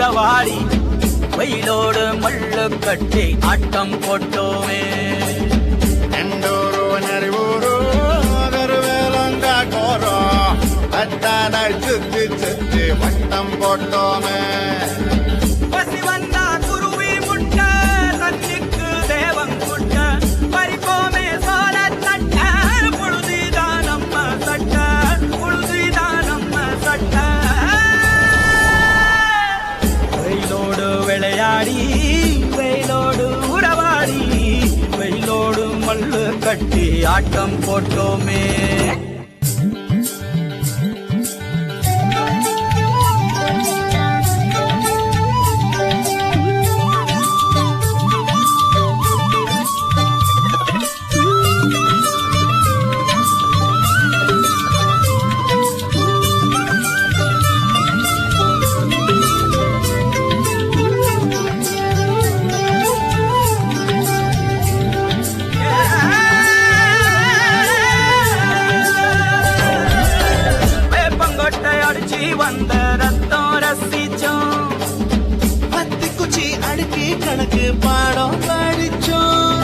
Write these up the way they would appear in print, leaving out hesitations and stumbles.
உறவாடி வெயிலோடு மல்லு கட்டி ஆட்டம் போட்டோமே. எண்டூரு நரிவூரு கருவேலங்காட்டோரோ அட்டானை சுத்தி சுத்தி வட்டம் போட்டோமே. பசி வந்தா குருவி முட்ட தண்ணிக்கு தேவம் குட்ட பறிப்போமே சோழ தட்ட புழுதிதான் நம்ம சட்ட புழுதிதான் நம்ம சட்ட. வெயிலோடு விளையாடி வெயிலோடு உறவாடி வெயிலோடு மல்லு கட்டி ஆட்டம் போட்டோமே. வந்த ரத்தம் ரசிச்சோம் பத்து குச்சி அடுக்கி கணக்கு பாடம் படிச்சோம்.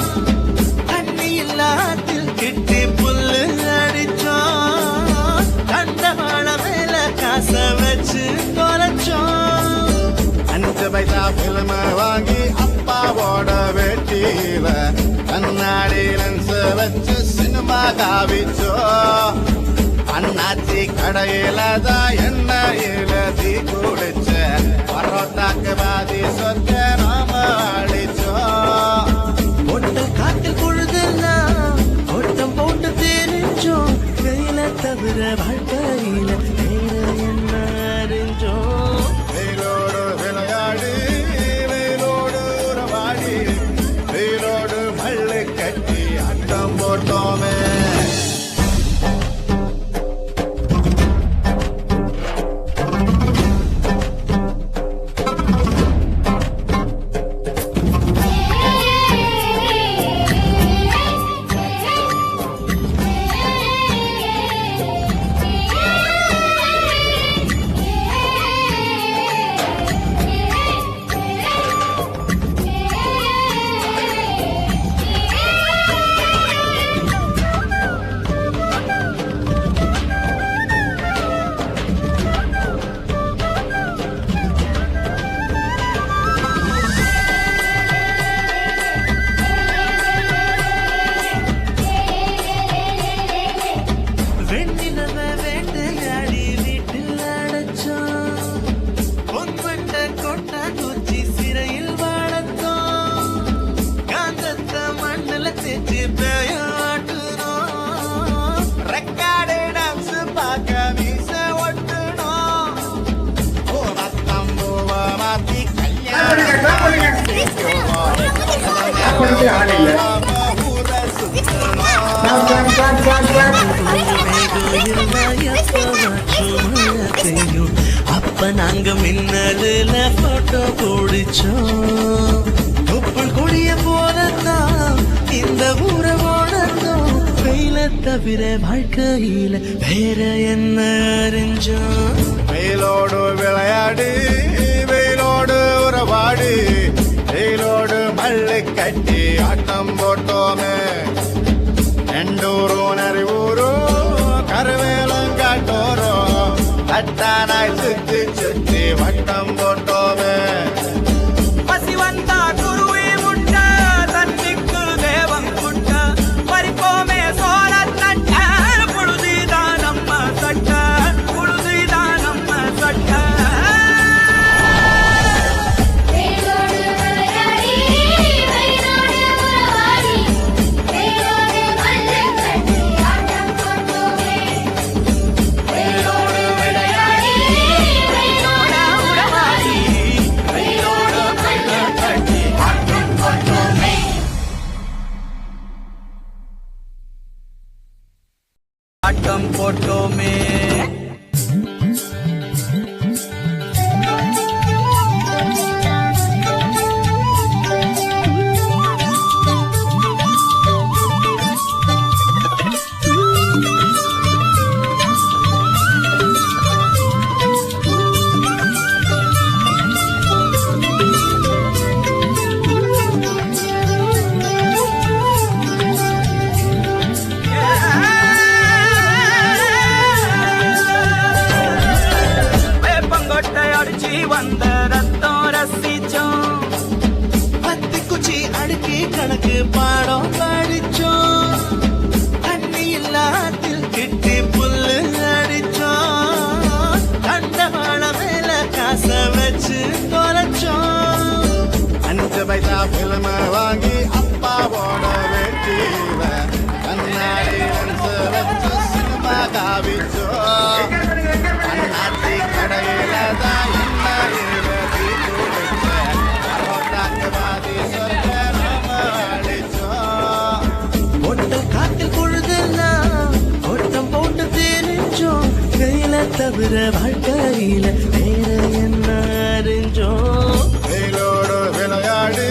தண்ணி இல்லாத்தில் கிட்டி புல்லு அடிச்சோம். கண்டவாழ மேல காச வச்சு தொலைச்சோம். 5 பைசா பிலிம வாங்கி அப்பாவோட வெட்டியில கண்ணாடி லென்ஸ் வச்சு சினிமா காவிச்சோம். அண்ணாச்சி கடையில தான் எண்ணெயில தீ குடிச்ச பரோட்டாக்கு பாதி சொத்த நாம அழிச்சோம். ஒட்டல் காட்டில் பொழுதெல்லாம் ஒட்டம் போட்டு தெரிஞ்சோம். கையில தவிர வாழ்க்கையில வேற என்ன அறிஞ்சோம். வெயிலோடு விளையாடி வெயிலோடு உறவாடி வெயிலோடு மல்லு கட்டி ஆட்டம் போட்டோமே. அப்ப நாங்க மின்னலுல போட்டோ பிடிச்சோம். தொப்புள் கொடிய போலத்தான் இந்த ஊரை ஓடத்தோம். வெயில தவிர வாழ்க்கையில வேற என்ன அறிஞ்சோம். வெயிலோடு விளையாடி வெயிலோடு உறவாடி வெயிலோடு மல்லு கட்டி ஆட்டம் போட்டோமே. எண்டூரு நரிவூரு கருவேலங்காட்டோரோ அட்டானாய் சுத்தி சுத்தி வட்டம் போட்டோமே. பசி வந்தா குருவி முட்ட தண்ணிக்கு தேவம் குட்ட பறிப்போமே சோழ தட்ட புழுதிதான் நம்ம சட்ட புழுதிதான் நம்ம சட்ட. ஆட்டம் போட்டோமே. பிலிம வாங்கி அப்பாவோட வெட்டியில கண்ணாடி லென்ஸ் வச்சு சினிமா காவிச்சோம் அண்ணாச்சி கடையில தான் எண்ணெயில தீ குடிச்சேன் பரோட்டாக்குவாதி சொல்ல நாம அடிச்சோம் ஒட்ட காட்டில் பொழுதெல்லாம் ஓட்டம் போட்டு தெரிஞ்சோம் கையில தவிர வாழ்க்கையில வேற என்ன அறிஞ்சோம் வெயிலோடு விளையாடி